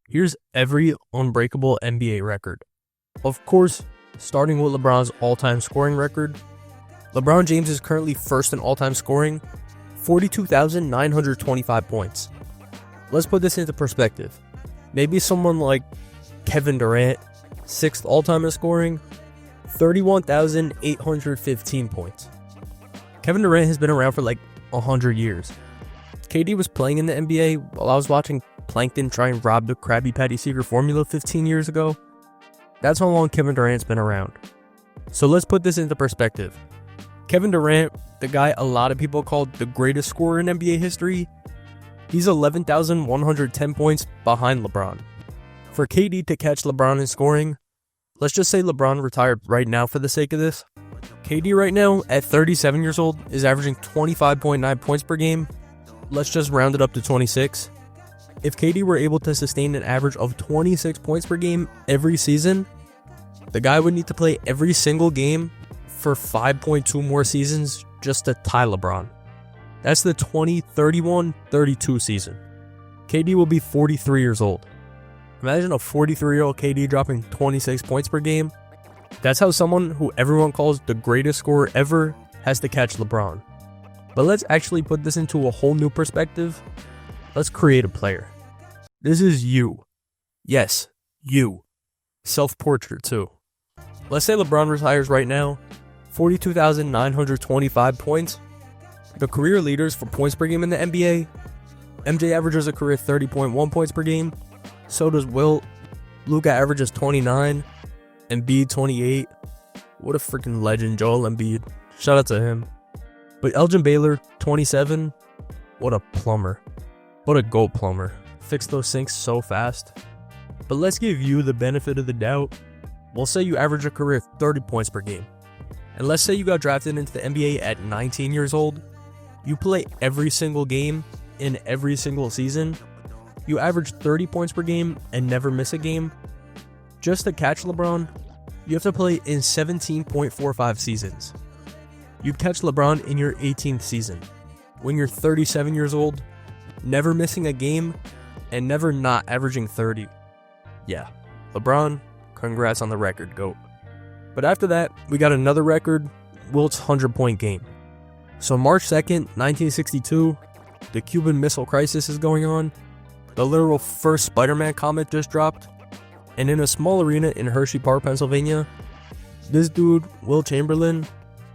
Here's every unbreakable NBA record. Of course, starting with LeBron's all-time scoring record. LeBron James is currently first in all-time scoring, 42,925 points. Let's put this into perspective. Maybe someone like Kevin Durant, 6th all-time in scoring, 31,815 points. Kevin Durant has been around for like 100 years. KD was playing in the NBA while I was watching Plankton try and rob the Krabby Patty secret formula 15 years ago. That's how long Kevin Durant's been around. So let's put this into perspective. Kevin Durant, the guy a lot of people called the greatest scorer in NBA history, he's 11,110 points behind LeBron. For KD to catch LeBron in scoring, let's just say LeBron retired right now for the sake of this. KD right now, at 37 years old, is averaging 25.9 points per game. Let's just round it up to 26. If KD were able to sustain an average of 26 points per game every season, the guy would need to play every single game for 5.2 more seasons just to tie LeBron. That's the 2031-32 season. KD will be 43 years old. Imagine a 43-year-old KD dropping 26 points per game. That's how someone who everyone calls the greatest scorer ever has to catch LeBron. But let's actually put this into a whole new perspective. Let's create a player. This is you. Yes, you. Self-portrait too. Let's say LeBron retires right now. 42,925 points. The career leaders for points per game in the NBA. MJ averages a career 30.1 points per game. So does Wilt. Luka averages 29. Embiid 28. What a freaking legend, Joel Embiid. Shout out to him. But Elgin Baylor 27. What a plumber. What a GOAT plumber. Fixed those sinks so fast. But let's give you the benefit of the doubt. We'll say you average a career 30 points per game. And let's say you got drafted into the NBA at 19 years old. You play every single game in every single season. You average 30 points per game and never miss a game. Just to catch LeBron, you have to play in 17.45 seasons. You'd catch LeBron in your 18th season, when you're 37 years old, never missing a game, and never not averaging 30. Yeah, LeBron, congrats on the record, GOAT. But after that, we got another record, Wilt's 100-point game. So March 2nd, 1962, the Cuban Missile Crisis is going on. The literal first Spider-Man comic just dropped. And in a small arena in Hershey Park, Pennsylvania, this dude, Wilt Chamberlain,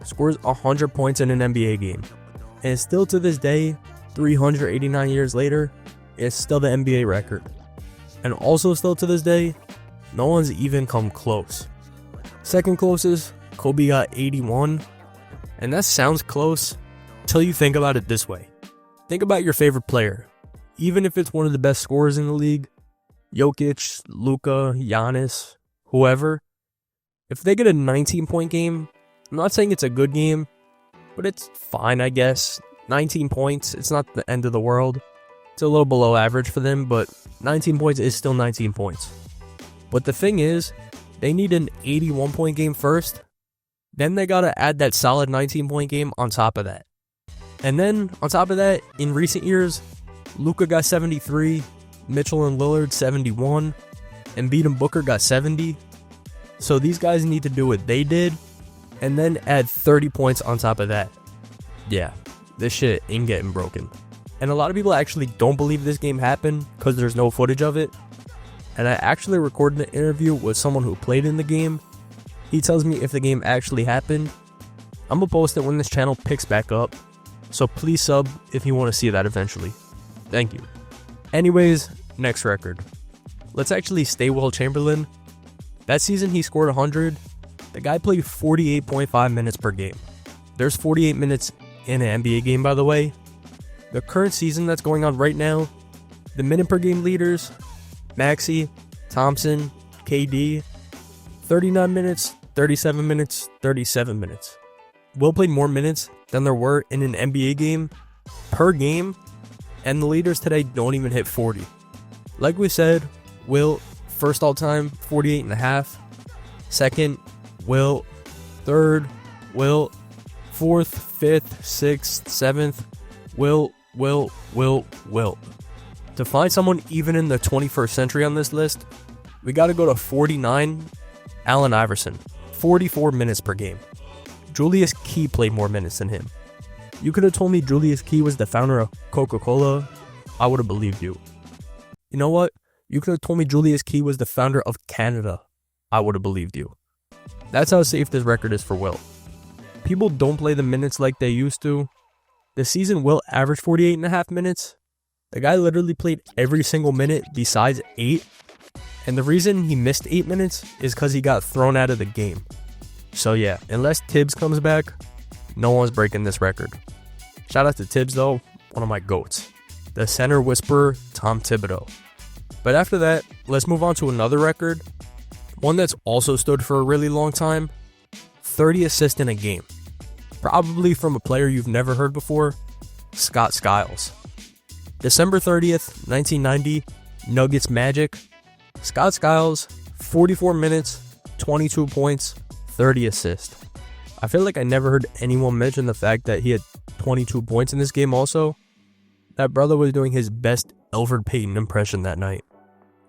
scores 100 points in an NBA game. And still to this day, 389 years later, it's still the NBA record. And also still to this day, no one's even come close. Second closest, Kobe got 81. And that sounds close till you think about it this way. Think about your favorite player. Even if it's one of the best scorers in the league, Jokic, Luka, Giannis, whoever, if they get a 19-point game, I'm not saying it's a good game, but it's fine, I guess. 19 points, it's not the end of the world. It's a little below average for them, but 19 points is still 19 points. But the thing is, they need an 81-point game first. Then they gotta add that solid 19-point game on top of that. And then, on top of that, in recent years, Luka got 73, Mitchell and Lillard 71, Embiid and Booker got 70. So these guys need to do what they did, and then add 30 points on top of that. Yeah, this shit ain't getting broken. And a lot of people actually don't believe this game happened because there's no footage of it. And I actually recorded an interview with someone who played in the game. He tells me if the game actually happened. I'm gonna post it when this channel picks back up. So please sub if you want to see that eventually. Thank you. Anyways, next record. Let's actually stay Wilt Chamberlain. That season he scored 100. The guy played 48.5 minutes per game. There's 48 minutes in an NBA game, by the way. The current season that's going on right now, the minute per game leaders, Maxey, Thompson, KD, 39 minutes, 37 minutes, 37 minutes. Wilt played more minutes than there were in an NBA game per game, and the leaders today don't even hit 40. Like we said, Wilt, first all-time, 48.5. Second, Wilt. Third, Wilt. Fourth, fifth, sixth, seventh, Wilt. To find someone even in the 21st century on this list, we gotta go to 49, Allen Iverson, 44 minutes per game. Julius Key played more minutes than him. You could have told me Julius Key was the founder of Coca-Cola, I would have believed you. You know what? You could have told me Julius Key was the founder of Canada, I would have believed you. That's how safe this record is for Wilt. People don't play the minutes like they used to. This season, Wilt averaged 48.5 minutes. The guy literally played every single minute besides 8. And the reason he missed 8 minutes is because he got thrown out of the game. So yeah, unless Tibbs comes back, no one's breaking this record. Shout out to Tibbs though, one of my GOATs. The center whisperer, Tom Thibodeau. But after that, let's move on to another record. One that's also stood for a really long time. 30 assists in a game. Probably from a player you've never heard before, Scott Skiles. December 30th, 1990, Nuggets Magic. Scott Skiles, 44 minutes, 22 points, 30 assists. I feel like I never heard anyone mention the fact that he had 22 points in this game also. That brother was doing his best Elfrid Payton impression that night.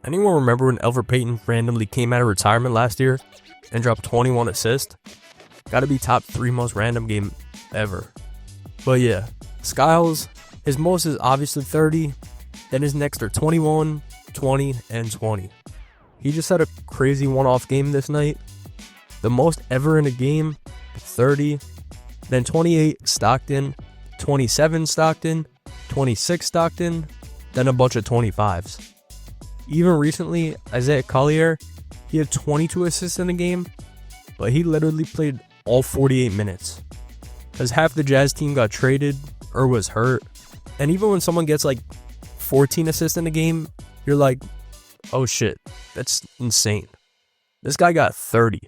Anyone remember when Elfrid Payton randomly came out of retirement last year and dropped 21 assists? Gotta be top 3 most random game ever. But yeah, Skiles, his most is obviously 30, then his next are 21, 20, and 20. He just had a crazy one-off game this night. The most ever in a game, 30, then 28 Stockton, 27 Stockton, 26 Stockton, then a bunch of 25s. Even recently, Isaiah Collier, he had 22 assists in the game, but he literally played all 48 minutes. Because half the Jazz team got traded or was hurt. And even when someone gets like 14 assists in a game, you're like, oh shit, that's insane. This guy got 30.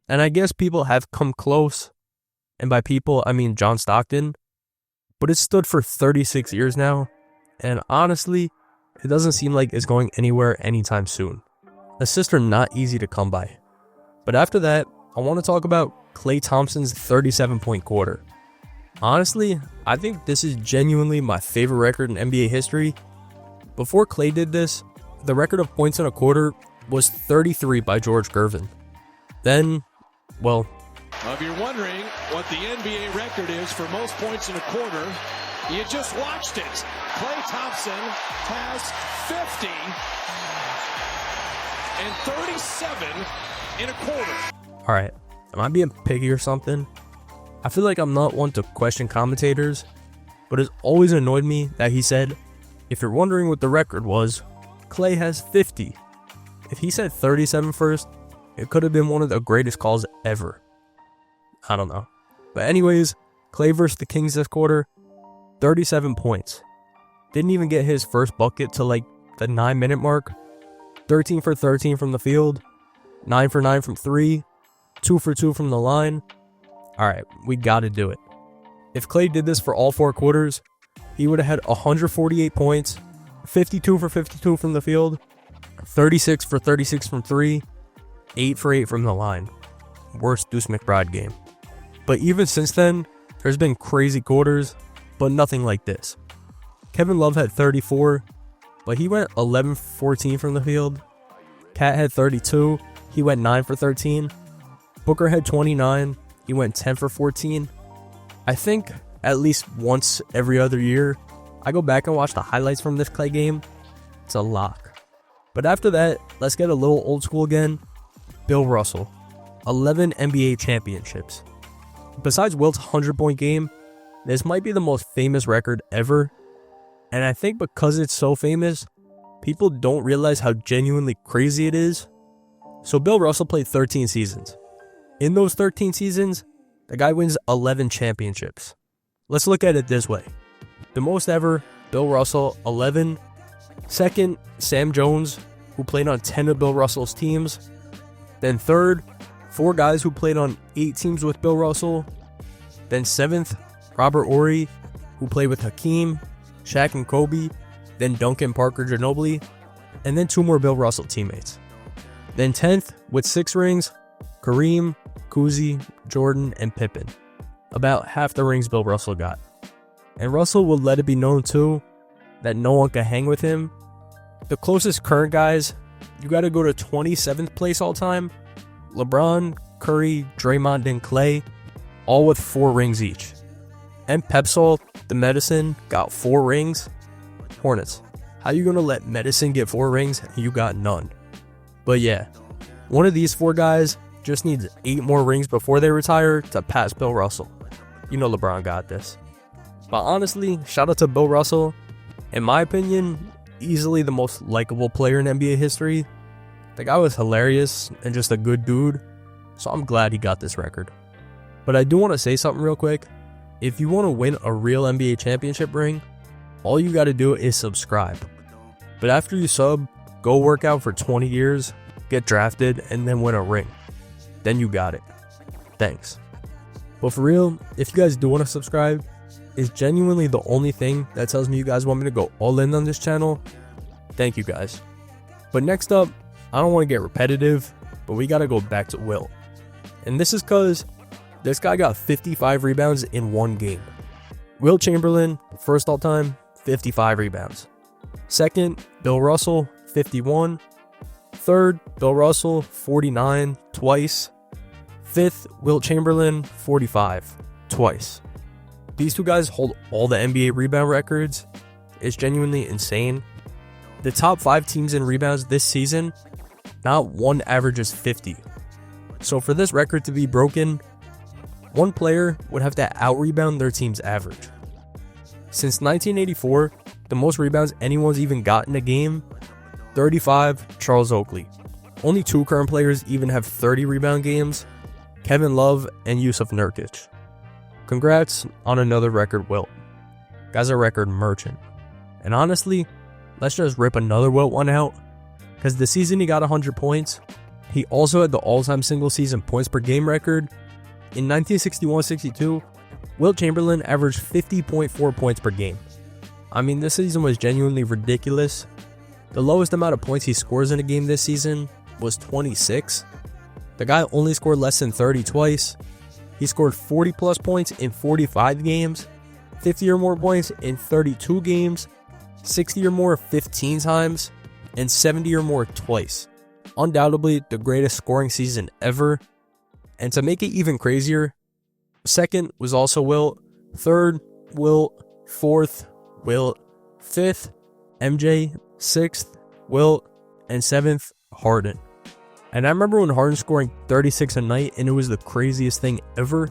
And I guess people have come close. And by people, I mean John Stockton. But it's stood for 36 years now. And honestly, it doesn't seem like it's going anywhere anytime soon. Assists are not easy to come by. But after that, I want to talk about Klay Thompson's 37-point quarter. Honestly, I think this is genuinely my favorite record in NBA history. Before Klay did this, the record of points in a quarter was 33 by George Gervin. Then, well... If you're wondering what the NBA record is for most points in a quarter, you just watched it. Klay Thompson has 50 and 37 in a quarter. Alright, am I being picky or something? I feel like I'm not one to question commentators, but it's always annoyed me that he said, if you're wondering what the record was, Klay has 50. If he said 37 first, it could have been one of the greatest calls ever. I don't know. But anyways, Klay versus the Kings this quarter, 37 points. Didn't even get his first bucket to like the 9-minute mark. 13 for 13 from the field, 9 for 9 from 3, 2 for 2 from the line. Alright, we gotta do it. If Klay did this for all 4 quarters, he would have had 148 points, 52 for 52 from the field, 36 for 36 from 3, 8 for 8 from the line. Worst Deuce McBride game. But even since then, there's been crazy quarters, but nothing like this. Kevin Love had 34, but he went 11 for 14 from the field. Cat had 32, he went 9 for 13. Booker had 29, he went 10 for 14. I think at least once every other year, I go back and watch the highlights from this Klay game. It's a lock. But after that, let's get a little old school again. Bill Russell, 11 NBA championships. Besides Wilt's 100-point game, this might be the most famous record ever. And I think because it's so famous, people don't realize how genuinely crazy it is. So Bill Russell played 13 seasons. In those 13 seasons, the guy wins 11 championships. Let's look at it this way. The most ever, Bill Russell, 11. Second, Sam Jones, who played on 10 of Bill Russell's teams. Then third, 4 guys who played on 8 teams with Bill Russell. Then 7th, Robert Horry, who played with Hakeem, Shaq and Kobe, then Duncan Parker Ginobili, and then 2 more Bill Russell teammates. Then 10th, with 6 rings, Kareem, Cousy, Jordan, and Pippen. About half the rings Bill Russell got. And Russell would let it be known too that no one can hang with him. The closest current guys, you got to go to 27th place all time. LeBron, Curry, Draymond, and Klay, all with 4 rings each. And Pepsol, the medicine, got 4 rings. Hornets, how you gonna let medicine get 4 rings and you got none? But yeah, one of these 4 guys just needs 8 more rings before they retire to pass Bill Russell. You know LeBron got this. But honestly, shout out to Bill Russell. In my opinion, easily the most likable player in NBA history. The guy was hilarious and just a good dude, so I'm glad he got this record. But I do want to say something real quick. If you want to win a real NBA championship ring, all you got to do is subscribe. But after you sub, go work out for 20 years, get drafted, and then win a ring. Then you got it. Thanks. But for real, if you guys do want to subscribe, it's genuinely the only thing that tells me you guys want me to go all in on this channel. Thank you guys. But next up, I don't want to get repetitive, but we got to go back to Wilt. And this is because this guy got 55 rebounds in one game. Wilt Chamberlain, first all time, 55 rebounds. Second, Bill Russell, 51. Third, Bill Russell, 49, twice. Fifth, Wilt Chamberlain, 45, twice. These 2 guys hold all the NBA rebound records. It's genuinely insane. The top 5 teams in rebounds this season, not one averages 50. So for this record to be broken, one player would have to out-rebound their team's average. Since 1984, the most rebounds anyone's even got in a game, 35, Charles Oakley. Only 2 current players even have 30 rebound games, Kevin Love and Yusuf Nurkic. Congrats on another record, Wilt. Guy's a record merchant. And honestly, let's just rip another Wilt one out, because the season he got 100 points, he also had the all-time single-season points per game record. In 1961-62, Wilt Chamberlain averaged 50.4 points per game. I mean, this season was genuinely ridiculous. The lowest amount of points he scores in a game this season was 26. The guy only scored less than 30 twice. He scored 40 plus points in 45 games, 50 or more points in 32 games, 60 or more 15 times, and 70 or more twice. Undoubtedly the greatest scoring season ever. And to make it even crazier, second was also Wilt, third, Wilt, fourth, Wilt, fifth, MJ, sixth, Wilt, and seventh, Harden. And I remember when Harden scoring 36 a night, and it was the craziest thing ever,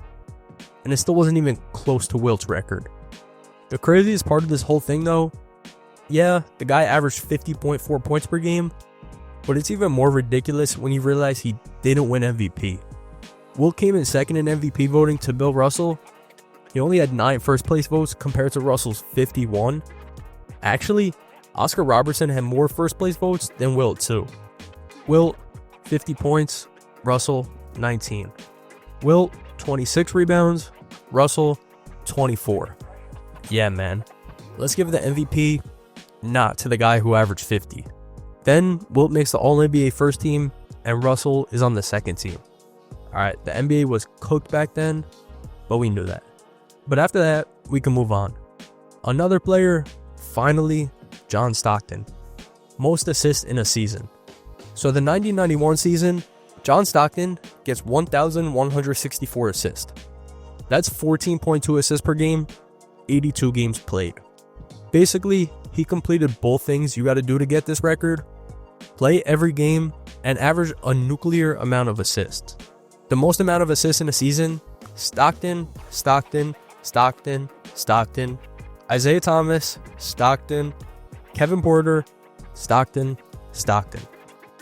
and it still wasn't even close to Wilt's record. The craziest part of this whole thing though, yeah, the guy averaged 50.4 points per game, but it's even more ridiculous when you realize he didn't win MVP. Wilt came in second in MVP voting to Bill Russell. He only had 9 first place votes compared to Russell's 51. Actually, Oscar Robertson had more first place votes than Wilt too. Wilt, 50 points, Russell, 19. Wilt, 26 rebounds, Russell, 24. Yeah, man. Let's give the MVP not to the guy who averaged 50. Then, Wilt makes the All-NBA first team, and Russell is on the second team. Alright, the NBA was cooked back then, but we knew that. But after that, we can move on. Another player, finally, John Stockton. Most assists in a season. So the 1991 season, John Stockton gets 1,164 assists. That's 14.2 assists per game, 82 games played. Basically, he completed both things you gotta do to get this record: play every game and average a nuclear amount of assists. The most amount of assists in a season, Stockton, Stockton, Stockton, Stockton, Isaiah Thomas, Stockton, Kevin Porter, Stockton, Stockton.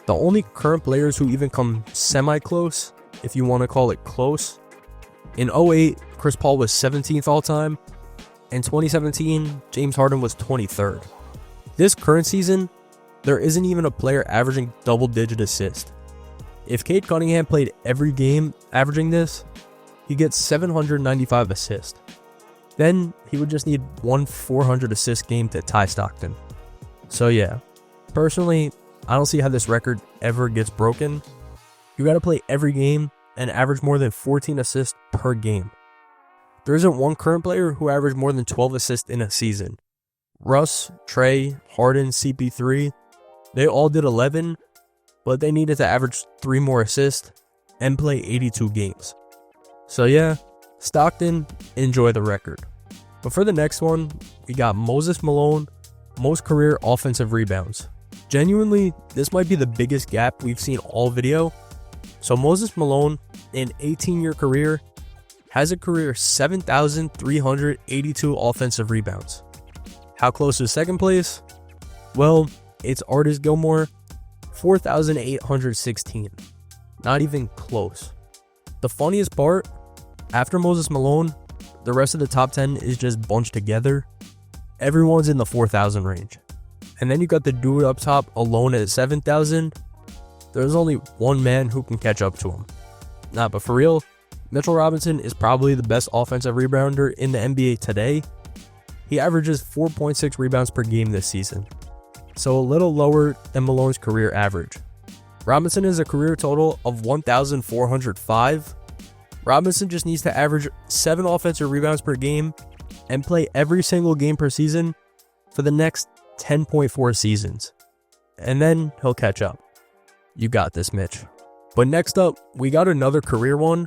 The only current players who even come semi-close, if you want to call it close, in 2008, Chris Paul was 17th all-time. In 2017, James Harden was 23rd. This current season, there isn't even a player averaging double-digit assists. If Cade Cunningham played every game averaging this, he gets 795 assists. Then he would just need one 400 assist game to tie Stockton. So yeah, personally, I don't see how this record ever gets broken. You gotta play every game and average more than 14 assists per game. There isn't one current player who averaged more than 12 assists in a season. Russ, Trey, Harden, CP3, they all did 11, but they needed to average 3 more assists and play 82 games. So yeah, Stockton, enjoy the record. But for the next one, we got Moses Malone, most career offensive rebounds. Genuinely, this might be the biggest gap we've seen all video. So Moses Malone, in 18-year career, has a career 7,382 offensive rebounds. How close is second place? Well, it's Artis Gilmore, 4,816. Not even close. The funniest part, after Moses Malone, the rest of the top 10 is just bunched together. Everyone's in the 4,000 range. And then you got the dude up top alone at 7,000. There's only one man who can catch up to him. Nah, but for real, Mitchell Robinson is probably the best offensive rebounder in the NBA today. He averages 4.6 rebounds per game this season, so a little lower than Malone's career average. Robinson has a career total of 1,405. Robinson just needs to average 7 offensive rebounds per game and play every single game per season for the next 10.4 seasons. And then he'll catch up. You got this, Mitch. But next up, we got another career one.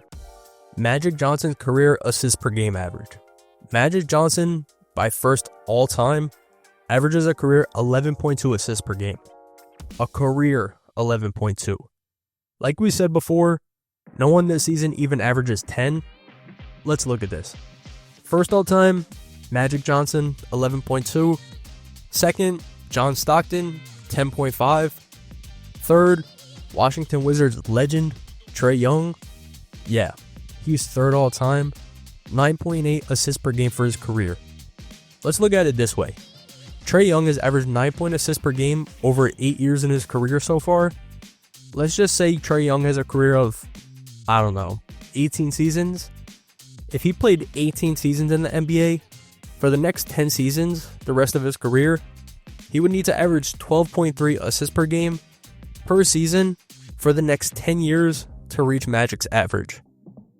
Magic Johnson's career assists per game average. Magic Johnson, by first all time, averages a career 11.2 assists per game. A career 11.2. Like we said before, no one this season even averages 10. Let's look at this. First all time, Magic Johnson, 11.2. Second, John Stockton, 10.5. Third, Washington Wizards legend, Trae Young. Yeah, he's third all time, 9.8 assists per game for his career. Let's look at it this way. Trae Young has averaged 9 assists per game over 8 years in his career so far. Let's just say Trae Young has a career of, 18 seasons. If he played 18 seasons in the NBA, for the next 10 seasons, the rest of his career, he would need to average 12.3 assists per game per season for the next 10 years to reach Magic's average.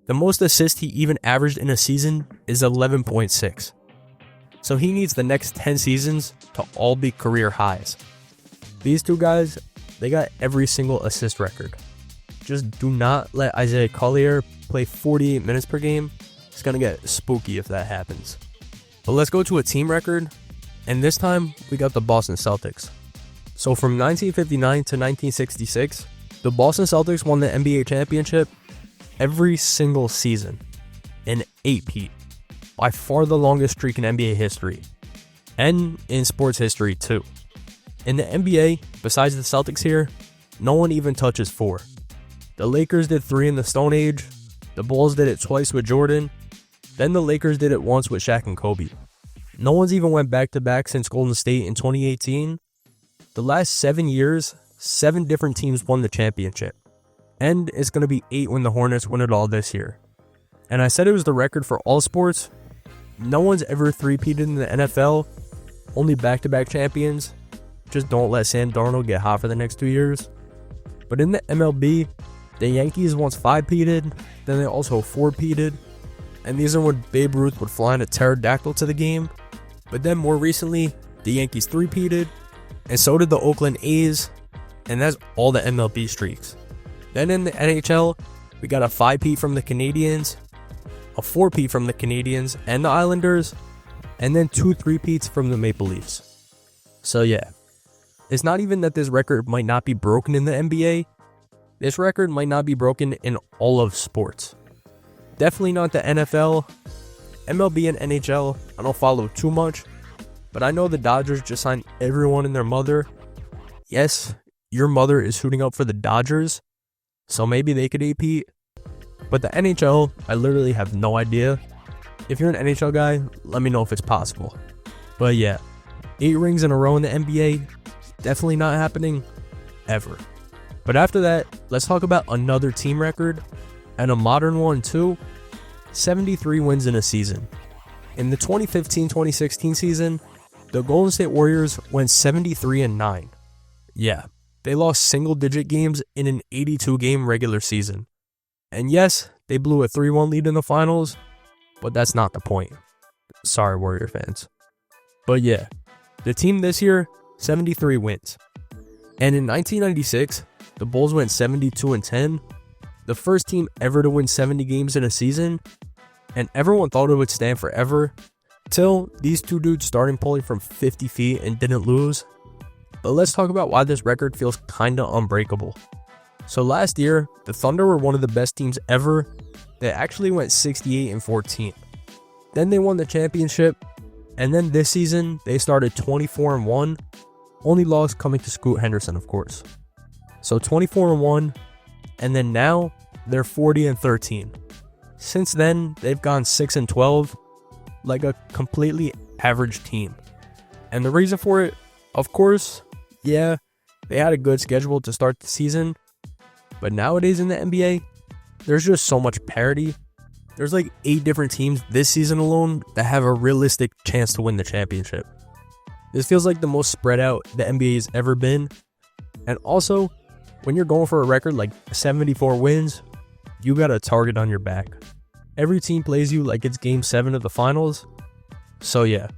The most assists he even averaged in a season is 11.6. So he needs the next 10 seasons to all be career highs. These two guys, they got every single assist record. Just do not let Isaiah Collier play 48 minutes per game. It's going to get spooky if that happens. But let's go to a team record, and this time we got the Boston Celtics. So from 1959 to 1966, the Boston Celtics won the NBA championship every single season, an 8-peat, by far the longest streak in NBA history, and in sports history too. In the NBA, besides the Celtics here, no one even touches 4. The Lakers did 3 in the Stone Age, the Bulls did it twice with Jordan, then the Lakers did it once with Shaq and Kobe. No one's even went back-to-back since Golden State in 2018. The last 7 years, 7 different teams won the championship. And it's going to be 8 when the Hornets win it all this year. And I said it was the record for all sports. No one's ever three-peated in the NFL. Only back-to-back champions. Just don't let Sam Darnold get hot for the next 2 years. But in the MLB, the Yankees once 5-peated, then they also 4-peated. And these are when Babe Ruth would fly in a pterodactyl to the game. But then more recently, the Yankees 3-peated, and so did the Oakland A's, and that's all the MLB streaks. Then in the NHL, we got a 5-peat from the Canadiens, a 4-peat from the Canadiens and the Islanders, and then 2 3-peats from the Maple Leafs. So yeah, it's not even that this record might not be broken in the NBA, this record might not be broken in all of sports. Definitely not the NFL. MLB and NHL, I don't follow too much, but I know the Dodgers just signed everyone and their mother. Yes, your mother is shooting up for the Dodgers, so maybe they could 8-peat. But the NHL, I literally have no idea. If you're an NHL guy, let me know if it's possible. But yeah, 8 rings in a row in the NBA, definitely not happening, ever. But after that, let's talk about another team record, and a modern one too. 73 wins in a season. In the 2015-2016 season, the Golden State Warriors went 73-9. Yeah, they lost single-digit games in an 82-game regular season. And yes, they blew a 3-1 lead in the finals, but that's not the point. Sorry, Warrior fans. But yeah, The team this year, 73 wins. And in 1996, the Bulls went 72-10, the first team ever to win 70 games in a season, and everyone thought it would stand forever, till these two dudes started pulling from 50 feet and didn't lose. But let's talk about why this record feels kinda unbreakable. So last year, the Thunder were one of the best teams ever. They actually went 68-14. Then they won the championship, and then this season, they started 24-1, only loss coming to Scoot Henderson, of course. So 24-1, and then now, they're 40-13. Since then, they've gone 6-12, like a completely average team. And the reason for it, of course, yeah, they had a good schedule to start the season, but nowadays in the NBA, there's just so much parity. There's like 8 different teams this season alone that have a realistic chance to win the championship. This feels like the most spread out the NBA has ever been. And also, when you're going for a record like 74 wins, you got a target on your back. Every team plays you like it's game 7 of the finals. So yeah,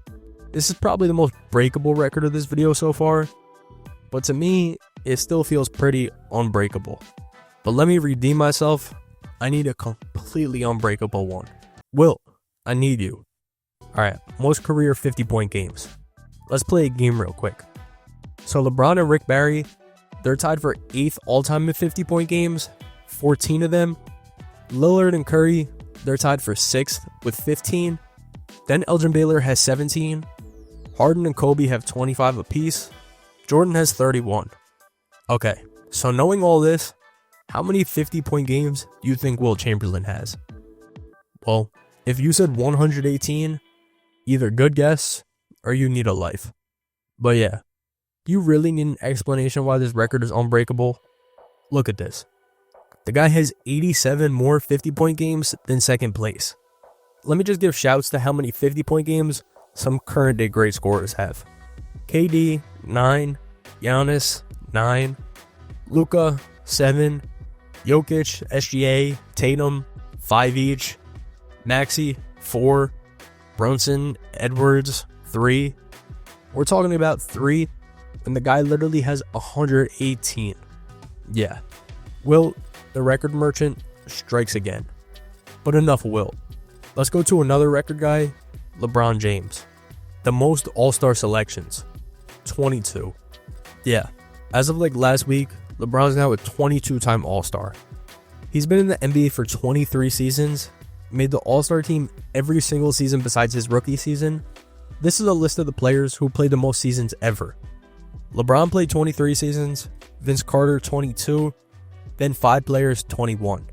this is probably the most breakable record of this video so far. But to me, it still feels pretty unbreakable. But let me redeem myself. I need a completely unbreakable one. Wilt, I need you. Alright, most career 50-point games. Let's play a game real quick. So LeBron and Rick Barry, they're tied for 8th all-time in 50-point games, 14 of them. Lillard and Curry, they're tied for 6th with 15. Then Elgin Baylor has 17. Harden and Kobe have 25 apiece. Jordan has 31. Okay, so knowing all this, how many 50-point games do you think Wilt Chamberlain has? Well, if you said 118, either good guess or you need a life. But yeah, you really need an explanation why this record is unbreakable? Look at this. The guy has 87 more 50-point games than second place. Let me just give shouts to how many 50-point games some current day great scorers have. KD, 9. Giannis, 9. Luka, 7. Jokic, SGA, Tatum, 5 each. Maxey, 4. Brunson, Edwards, 3. We're talking about 3, and the guy literally has 118. Yeah. Wilt, the record merchant, strikes again. But enough Wilt. Let's go to another record guy, LeBron James. The most All-Star selections, 22. Yeah, as of like last week, LeBron's now a 22-time All-Star. He's been in the NBA for 23 seasons, made the All-Star team every single season besides his rookie season. This is a list of the players who played the most seasons ever. LeBron played 23 seasons, Vince Carter 22, then 5 players 21.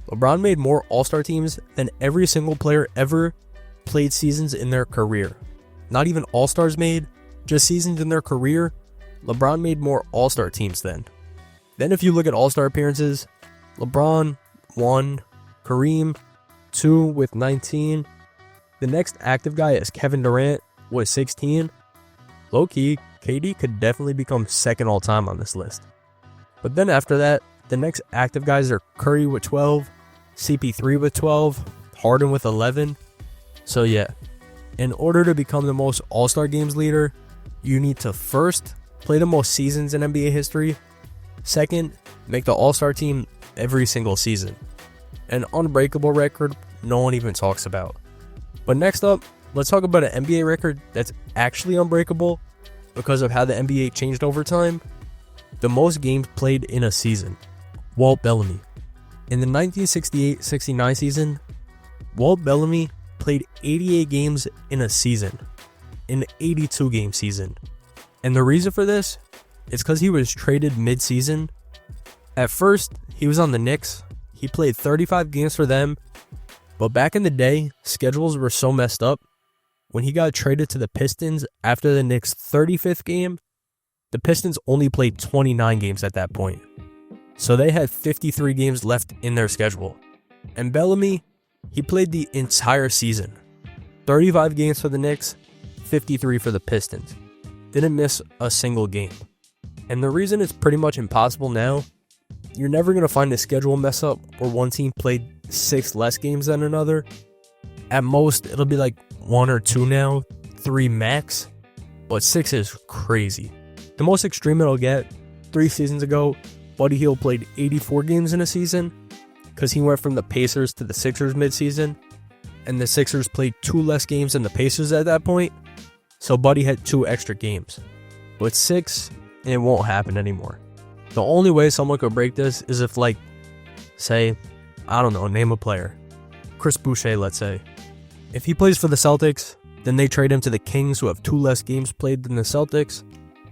LeBron made more All-Star teams than every single player ever played seasons in their career. Not even All-Stars made, just seasons in their career. LeBron made more All-Star teams then. Then if you look at All-Star appearances, LeBron 1, Kareem 2 with 19. The next active guy is Kevin Durant with 16. Low-key, KD could definitely become second all-time on this list. But then after that, the next active guys are Curry with 12, CP3 with 12, Harden with 11. So yeah, in order to become the most All-Star Games leader, you need to first play the most seasons in NBA history. Second, make the All-Star team every single season. An unbreakable record no one even talks about. But next up, let's talk about an NBA record that's actually unbreakable because of how the NBA changed over time. The most games played in a season. Walt Bellamy. In the 1968-69 season, Walt Bellamy played 88 games in a season. An 82-game season. And the reason for this is because he was traded mid-season. At first, he was on the Knicks. He played 35 games for them. But back in the day, schedules were so messed up. When he got traded to the Pistons after the Knicks' 35th game, the Pistons only played 29 games at that point. So they had 53 games left in their schedule. And Bellamy, he played the entire season. 35 games for the Knicks, 53 for the Pistons. Didn't miss a single game. And the reason it's pretty much impossible now, you're never going to find a schedule mess up where one team played 6 less games than another. At most, it'll be like 1 or 2 now, 3 max. but 6 is crazy. The most extreme it'll get, 3 seasons ago, Buddy Hield played 84 games in a season because he went from the Pacers to the Sixers midseason, and the Sixers played 2 less games than the Pacers at that point, so Buddy had 2 extra games. But 6, it won't happen anymore. The only way someone could break this is if, like, say, I don't know, name a player. Chris Boucher, let's say. If he plays for the Celtics, then they trade him to the Kings, who have 2 less games played than the Celtics.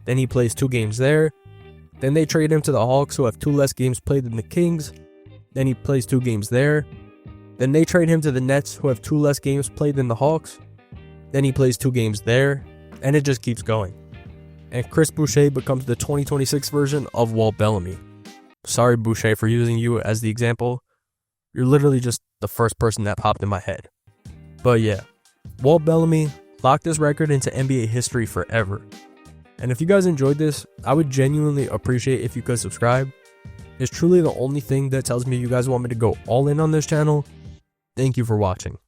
Then he plays 2 games there. Then they trade him to the Hawks, who have 2 less games played than the Kings. Then he plays 2 games there. Then they trade him to the Nets, who have 2 less games played than the Hawks. Then he plays 2 games there. And it just keeps going. And Chris Boucher becomes the 2026 version of Walt Bellamy. Sorry, Boucher, for using you as the example. You're literally just the first person that popped in my head. But yeah, Walt Bellamy locked this record into NBA history forever. And if you guys enjoyed this, I would genuinely appreciate if you could subscribe. It's truly the only thing that tells me you guys want me to go all in on this channel. Thank you for watching.